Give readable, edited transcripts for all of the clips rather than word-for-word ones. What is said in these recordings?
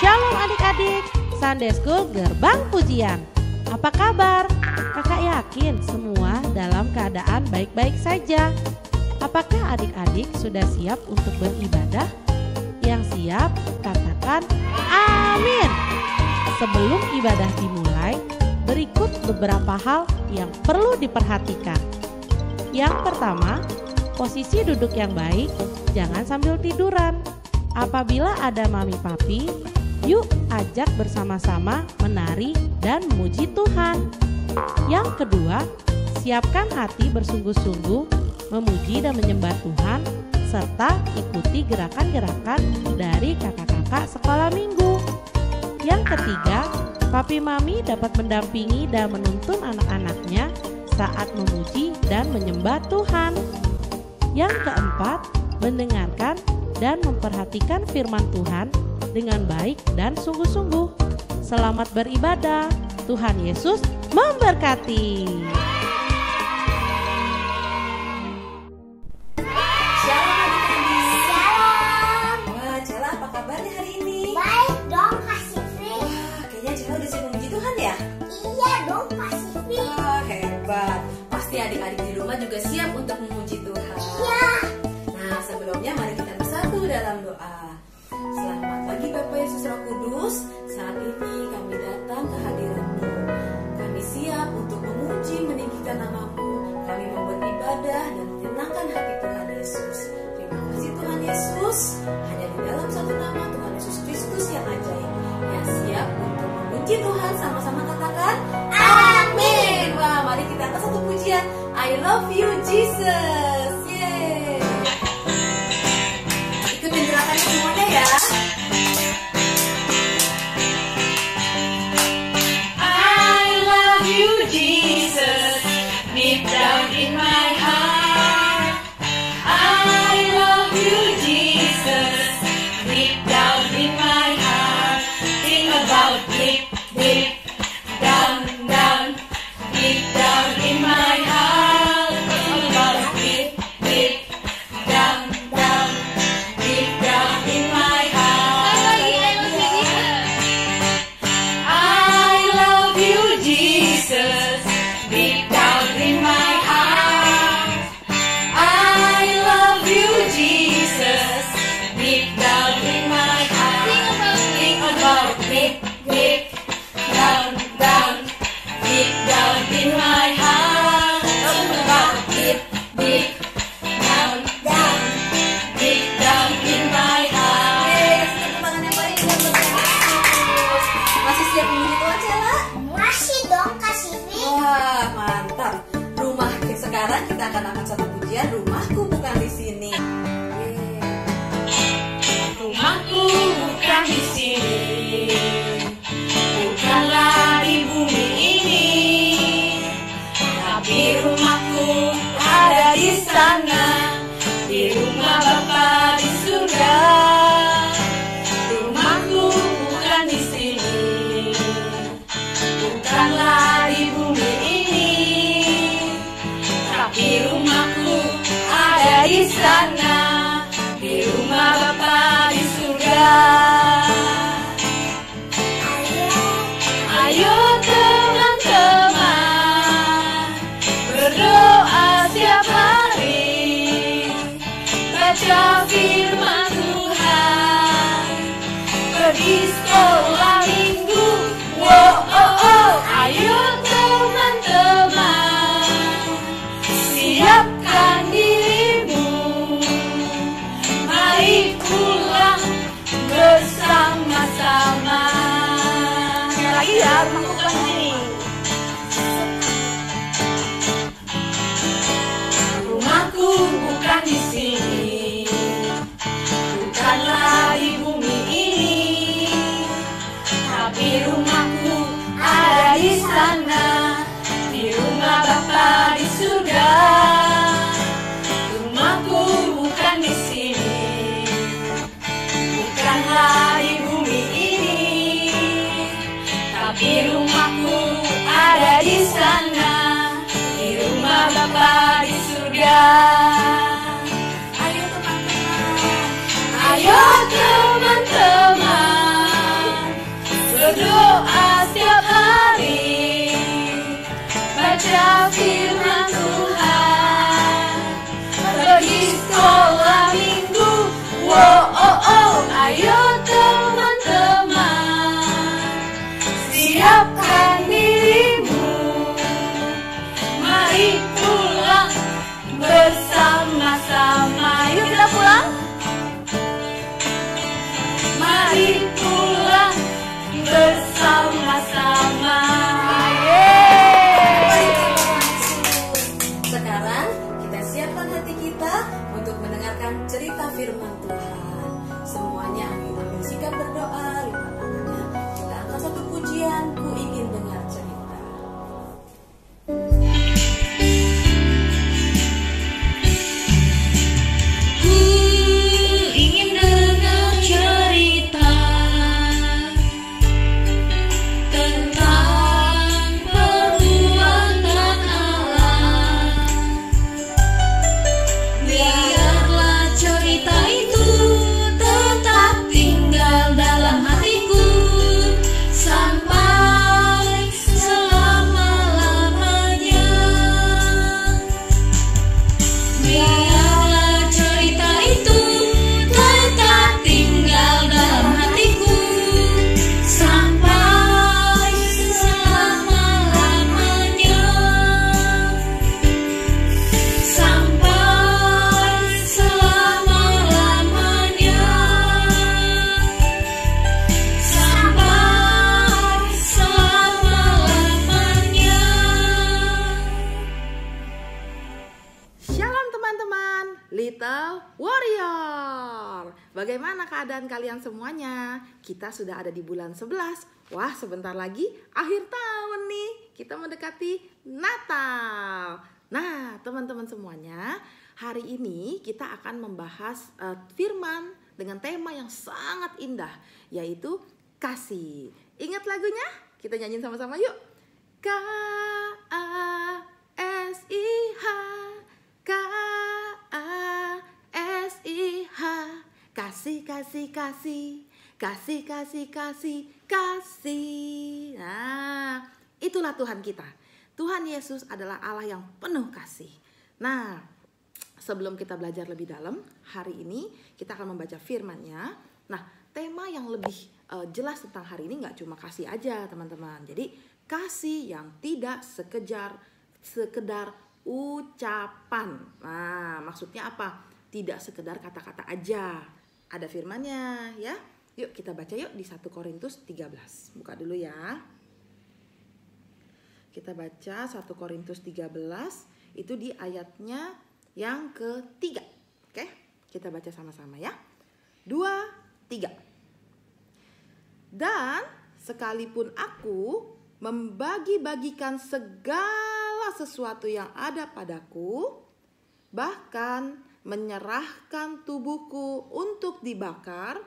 Shalom adik-adik, Sunday School Gerbang Pujian. Apa kabar? Kakak yakin semua dalam keadaan baik-baik saja. Apakah adik-adik sudah siap untuk beribadah? Yang siap, katakan amin. Sebelum ibadah dimulai, berikut beberapa hal yang perlu diperhatikan. Yang pertama, posisi duduk yang baik, jangan sambil tiduran. Apabila ada mami papi, yuk ajak bersama-sama menari dan memuji Tuhan. Yang kedua, siapkan hati bersungguh-sungguh memuji dan menyembah Tuhan, serta ikuti gerakan-gerakan dari kakak-kakak sekolah minggu. Yang ketiga, papi mami dapat mendampingi dan menuntun anak-anaknya saat memuji dan menyembah Tuhan. Yang keempat, mendengarkan dan memperhatikan firman Tuhan dengan baik dan sungguh-sungguh. Selamat beribadah. Tuhan Yesus memberkati. Shalom adik-adik. Shalom. Wah, Cela apa kabarnya hari ini? Baik dong Kak Sifri. Wah, kayaknya Cela udah siap memuji Tuhan ya? Iya dong Kak Sifri. Wah, hebat. Pasti adik-adik di rumah juga siap untuk memuji Tuhan. Iya. Nah, sebelumnya mari kita bersatu dalam doa. Selamat pagi Bapak Yesus Roh Kudus. Saat ini kami datang ke hadirat-Mu. Kami siap untuk memuji, meninggikan nama-Mu. Kami mau beribadah dan menyenangkan hati Tuhan Yesus. Terima kasih Tuhan Yesus. Hanya di dalam satu nama Tuhan Yesus Kristus yang ajaib, yang siap untuk memuji Tuhan. Sama-sama katakan amin. Wah, mari kita angkat satu pujian. I love you Jesus. Yeay. Ikutin gerakannya semuanya ya. I love you Jesus, deep down in my heart. I love you Jesus, deep down in my heart. Think about deep, deep, down, down, deep down in my heart. Think about deep, deep, down, down, deep down in my heart. I love you Jesus, deep down in my heart. I love you Jesus, deep down in my heart. Think about deep, deep, down, down, deep down in my heart. Think about deep, deep, down, down, deep down in my heart. Kasih tepuk tangan yang paling indah buat Yesus. Masih siap memuji Tuhan, Cela? Masih dong Kak Sifri. Wah, mantap. Rumah sekarang kita akan angkat satu pujian. Rumahku bukan di sini. Rumahku bukan di sini, bukanlah di bumi ini, tapi rumahku ada di sana, di rumah Bapa di surga. Rumahku bukan di sini, bukanlah di bumi ini, tapi rumahku ada di sana, di rumah Bapa di surga. Ayo teman-teman, berdoa setiap hari, baca firman Tuhan, pergi sekolah minggu. Wow, oh, oh. Ayo teman-teman, siapkan dirimu, mari pulang bersama-sama. Lagi ya, rumahku bukan di sini. Rumahku bukan di sini, bukanlah di bumi ini, tapi rumahku ada di sana, di rumah Bapa di surga. Rumahku bukan di sini, bukanlah di bumi ini, tapi rumahku ada di sana, di rumah Bapa di surga. Ayo teman-teman, ayo teman. pulang bersama-sama. Sekarang kita siapkan hati kita untuk mendengarkan cerita firman Tuhan. Semuanya kita bersikap berdoa, lipat tangannya. Kita angkat satu pujian, ku ingin dengar cerita. Ku ingin dengar cerita tentang perbuatan Allah. Biarlah cerita itu tetap tinggal dalam hatiku sampai selama-lamanya. Biarlah cerita itu tetap tinggal dalam hatiku sampai selama-lamanya. Sampai selama-lamanya. Sampai selama-lamanya. Shalom teman-teman, Little Warrior. Bagaimana keadaan kalian semuanya? Kita sudah ada di bulan 11. Wah, sebentar lagi akhir tahun nih. Kita mendekati Natal. Nah, teman-teman semuanya, hari ini kita akan membahas firman dengan tema yang sangat indah, yaitu kasih. Ingat lagunya? Kita nyanyiin sama-sama yuk. K-A-S-I-H, K-A-S-I-H, kasih, kasih, kasih, kasih, kasih, kasih, kasih. Nah, itulah Tuhan kita. Tuhan Yesus adalah Allah yang penuh kasih. Nah, sebelum kita belajar lebih dalam, hari ini kita akan membaca firman-Nya. Nah, tema yang lebih jelas tentang hari ini nggak cuma kasih aja, teman-teman. Jadi, kasih yang tidak sekedar ucapan. Nah, maksudnya apa? Tidak sekedar kata-kata aja. Ada firman-Nya ya. Yuk kita baca yuk di 1 Korintus 13. Buka dulu ya. Kita baca 1 Korintus 13 itu di ayatnya yang ketiga. Oke, kita baca sama-sama ya. 2, 3. Dan sekalipun aku membagi-bagikan segala sesuatu yang ada padaku, bahkan menyerahkan tubuhku untuk dibakar,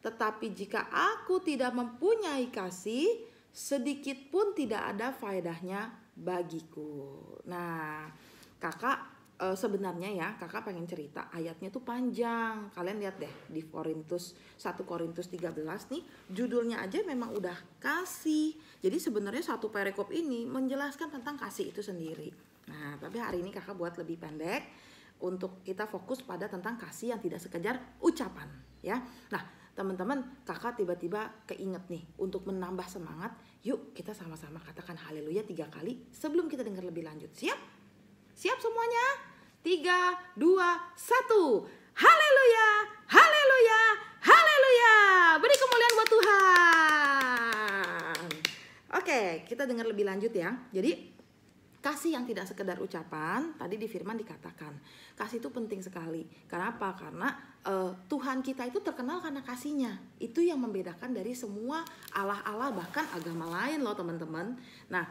tetapi jika aku tidak mempunyai kasih, sedikit pun tidak ada faedahnya bagiku. Nah, kakak sebenarnya ya, kakak pengen cerita, ayatnya tuh panjang. Kalian lihat deh di 1 Korintus 13 nih, judulnya aja memang udah kasih. Jadi sebenarnya satu perikop ini menjelaskan tentang kasih itu sendiri. Nah, tapi hari ini kakak buat lebih pendek untuk kita fokus pada tentang kasih yang tidak sekedar ucapan ya. Nah, teman-teman, kakak tiba-tiba keinget nih untuk menambah semangat. Yuk kita sama-sama katakan haleluya 3 kali sebelum kita dengar lebih lanjut. Siap? Siap semuanya? 3, 2, 1. Haleluya, haleluya, haleluya. Beri kemuliaan buat Tuhan. Oke, kita dengar lebih lanjut ya. Jadi kasih yang tidak sekedar ucapan, tadi di firman dikatakan kasih itu penting sekali. Kenapa? Karena Tuhan kita itu terkenal karena kasihnya. Itu yang membedakan dari semua Allah-Allah bahkan agama lain loh teman-teman. Nah,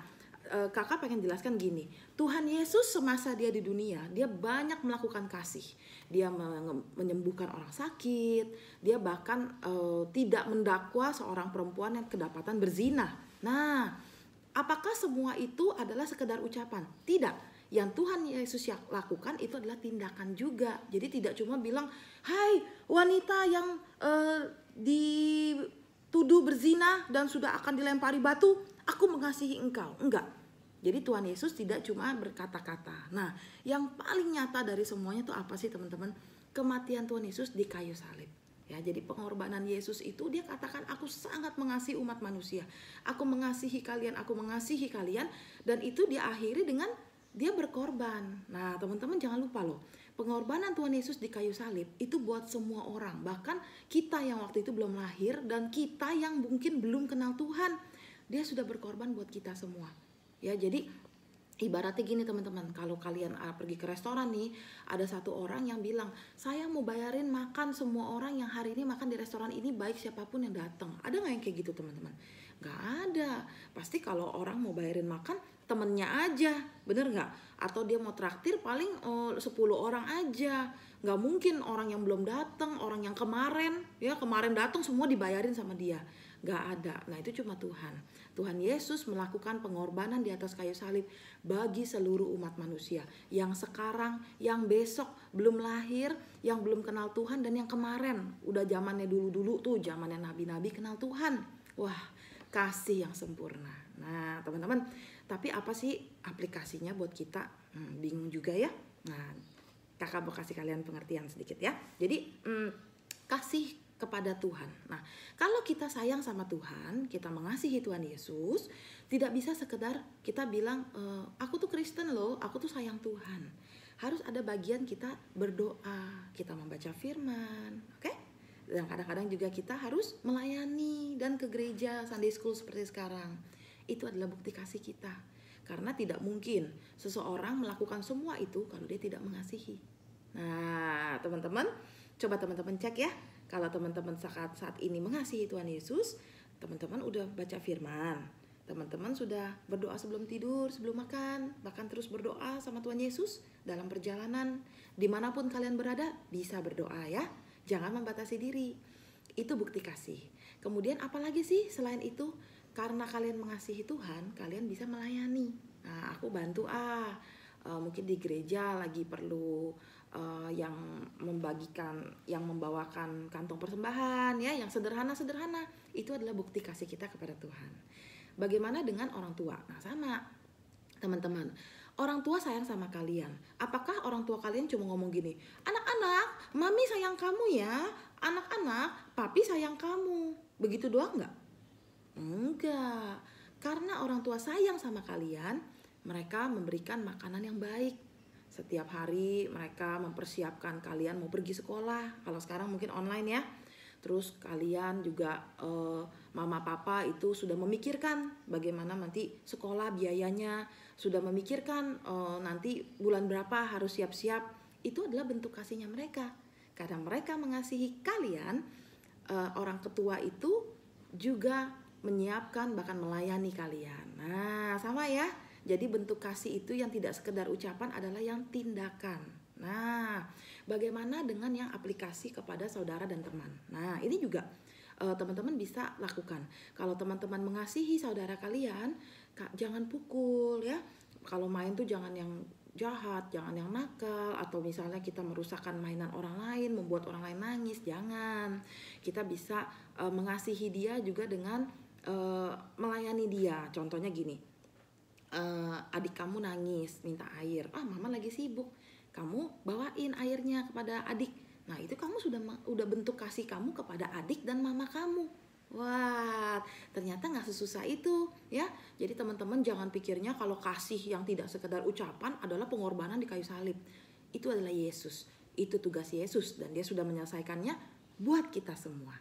kakak pengen jelaskan gini. Tuhan Yesus semasa dia di dunia, dia banyak melakukan kasih. Dia menyembuhkan orang sakit. Dia bahkan tidak mendakwa seorang perempuan yang kedapatan berzina. Nah, apakah semua itu adalah sekedar ucapan? Tidak. Yang Tuhan Yesus lakukan itu adalah tindakan juga. Jadi tidak cuma bilang, hai wanita yang dituduh berzina dan sudah akan dilempari batu, aku mengasihi engkau. Enggak. Jadi Tuhan Yesus tidak cuma berkata-kata. Nah, yang paling nyata dari semuanya itu apa sih teman-teman? Kematian Tuhan Yesus di kayu salib. Ya, jadi pengorbanan Yesus itu dia katakan, aku sangat mengasihi umat manusia. Aku mengasihi kalian, aku mengasihi kalian. Dan itu diakhiri dengan dia berkorban. Nah, teman-teman jangan lupa loh. pengorbanan Tuhan Yesus di kayu salib itu buat semua orang, bahkan kita yang waktu itu belum lahir dan kita yang mungkin belum kenal Tuhan, dia sudah berkorban buat kita semua. Ya, jadi ibaratnya gini teman-teman, kalau kalian pergi ke restoran nih, ada satu orang yang bilang, saya mau bayarin makan semua orang yang hari ini makan di restoran ini, baik siapapun yang datang. Ada nggak yang kayak gitu teman-teman? Nggak ada. Pasti kalau orang mau bayarin makan, temennya aja, bener nggak? Atau dia mau traktir paling 10 orang aja. Nggak mungkin orang yang belum datang, orang yang kemarin datang semua dibayarin sama dia. Nggak ada. Nah, itu cuma Tuhan. Tuhan Yesus melakukan pengorbanan di atas kayu salib bagi seluruh umat manusia. Yang sekarang, yang besok belum lahir, yang belum kenal Tuhan, dan yang kemarin. Udah zamannya dulu-dulu tuh, zamannya nabi-nabi kenal Tuhan. Wah, kasih yang sempurna. Nah, teman-teman, tapi apa sih aplikasinya buat kita? Bingung juga ya. Nah, kakak mau kasih kalian pengertian sedikit ya. Jadi, kasih kepada Tuhan. Nah, kalau kita sayang sama Tuhan, kita mengasihi Tuhan Yesus, tidak bisa sekedar kita bilang, aku tuh Kristen loh, aku tuh sayang Tuhan. Harus ada bagian kita berdoa, kita membaca firman, oke? Dan kadang-kadang juga kita harus melayani dan ke gereja, Sunday school seperti sekarang. Itu adalah bukti kasih kita. Karena tidak mungkin seseorang melakukan semua itu kalau dia tidak mengasihi. Nah, teman-teman, coba teman-teman cek ya. Kalau teman-teman saat ini mengasihi Tuhan Yesus, teman-teman udah baca firman, teman-teman sudah berdoa sebelum tidur, sebelum makan, bahkan terus berdoa sama Tuhan Yesus dalam perjalanan, dimanapun kalian berada bisa berdoa ya. Jangan membatasi diri. Itu bukti kasih. Kemudian apalagi sih selain itu? Karena kalian mengasihi Tuhan, kalian bisa melayani. Nah, aku bantu mungkin di gereja lagi perlu yang membawakan kantong persembahan ya, yang sederhana-sederhana. Itu adalah bukti kasih kita kepada Tuhan. Bagaimana dengan orang tua? Nah, sama teman-teman. Orang tua sayang sama kalian. Apakah orang tua kalian cuma ngomong gini, anak-anak, mami sayang kamu ya, anak-anak, papi sayang kamu. Begitu doang nggak? Enggak. Karena orang tua sayang sama kalian, mereka memberikan makanan yang baik. Setiap hari mereka mempersiapkan kalian mau pergi sekolah. Kalau sekarang mungkin online ya. Terus kalian juga mama papa itu sudah memikirkan bagaimana nanti sekolah biayanya, sudah memikirkan nanti bulan berapa harus siap-siap. Itu adalah bentuk kasihnya mereka. Karena mereka mengasihi kalian, orang ketua itu juga menyiapkan bahkan melayani kalian. Nah, sama ya. Jadi bentuk kasih itu yang tidak sekedar ucapan adalah yang tindakan. Nah, bagaimana dengan yang aplikasi kepada saudara dan teman? Nah, ini juga teman-teman bisa lakukan. Kalau teman-teman mengasihi saudara kalian, jangan pukul ya. Kalau main tuh jangan yang jahat, jangan yang nakal, atau misalnya kita merusakkan mainan orang lain, membuat orang lain nangis, jangan. Kita bisa mengasihi dia juga dengan melayani dia. Contohnya gini, adik kamu nangis minta air, mama lagi sibuk, kamu bawain airnya kepada adik. Nah, itu kamu udah bentuk kasih kamu kepada adik dan mama kamu. Wah, ternyata nggak sesusah itu ya. Jadi teman-teman jangan pikirnya kalau kasih yang tidak sekedar ucapan adalah pengorbanan di kayu salib. Itu adalah Yesus, itu tugas Yesus, dan dia sudah menyelesaikannya buat kita semua.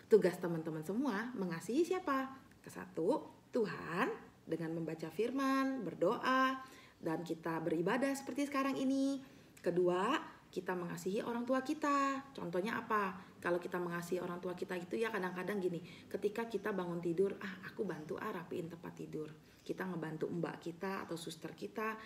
Tugas teman-teman semua mengasihi siapa? Kesatu, Tuhan, dengan membaca firman, berdoa, dan kita beribadah seperti sekarang ini. Kedua, kita mengasihi orang tua kita. Contohnya apa? Kalau kita mengasihi orang tua kita itu ya kadang-kadang gini, ketika kita bangun tidur, aku bantu rapiin tempat tidur. Kita ngebantu mbak kita atau suster kita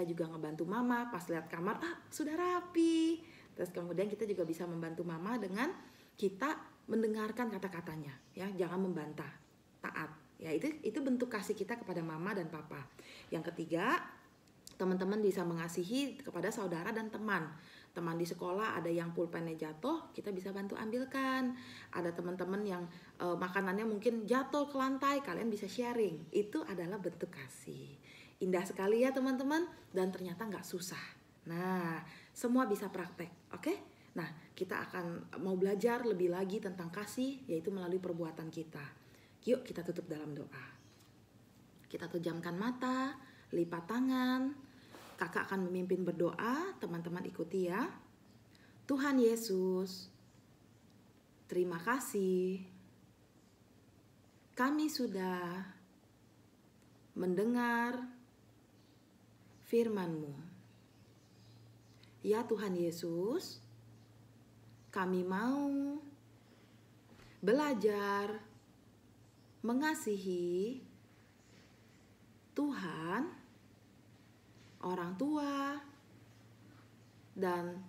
juga ngebantu mama pas lihat kamar, sudah rapi. Terus kemudian kita juga bisa membantu mama dengan kita mendengarkan kata-katanya, ya, jangan membantah, taat. Ya, itu bentuk kasih kita kepada mama dan papa. Yang ketiga, teman-teman bisa mengasihi kepada saudara dan teman. Teman di sekolah ada yang pulpennya jatuh, kita bisa bantu ambilkan. Ada teman-teman yang makanannya mungkin jatuh ke lantai, kalian bisa sharing. Itu adalah bentuk kasih. Indah sekali ya teman-teman, dan ternyata nggak susah. Nah, semua bisa praktek, oke? Nah, kita akan mau belajar lebih lagi tentang kasih, yaitu melalui perbuatan kita. Yuk kita tutup dalam doa. Kita pejamkan mata, lipat tangan. Kakak akan memimpin berdoa, teman-teman ikuti ya. Tuhan Yesus, terima kasih. Kami sudah mendengar firman-Mu. Ya Tuhan Yesus, kami mau belajar mengasihi Tuhan, orang tua, dan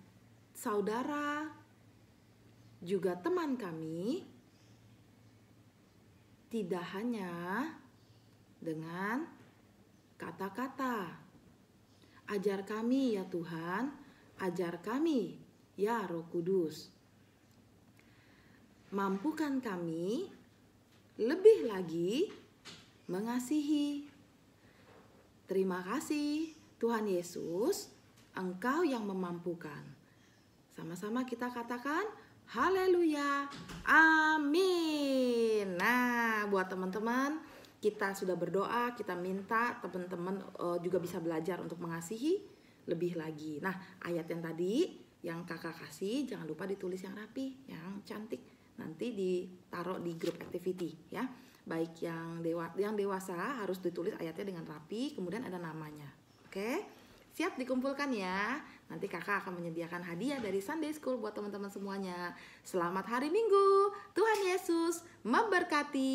saudara, juga teman kami, tidak hanya dengan kata-kata. Ajar kami ya Tuhan, ajar kami ya Roh Kudus. Mampukan kami lebih lagi mengasihi. Terima kasih Tuhan Yesus, Engkau yang memampukan. Sama-sama kita katakan, haleluya, amin. Nah, buat teman-teman, kita sudah berdoa, kita minta teman-teman juga bisa belajar untuk mengasihi lebih lagi. Nah, ayat yang tadi yang kakak kasih, jangan lupa ditulis yang rapi, yang cantik. Nanti ditaruh di grup activity ya. Baik yang dewasa harus ditulis ayatnya dengan rapi, kemudian ada namanya. Oke? Siap dikumpulkan ya. Nanti kakak akan menyediakan hadiah dari Sunday School buat teman-teman semuanya. Selamat hari Minggu. Tuhan Yesus memberkati.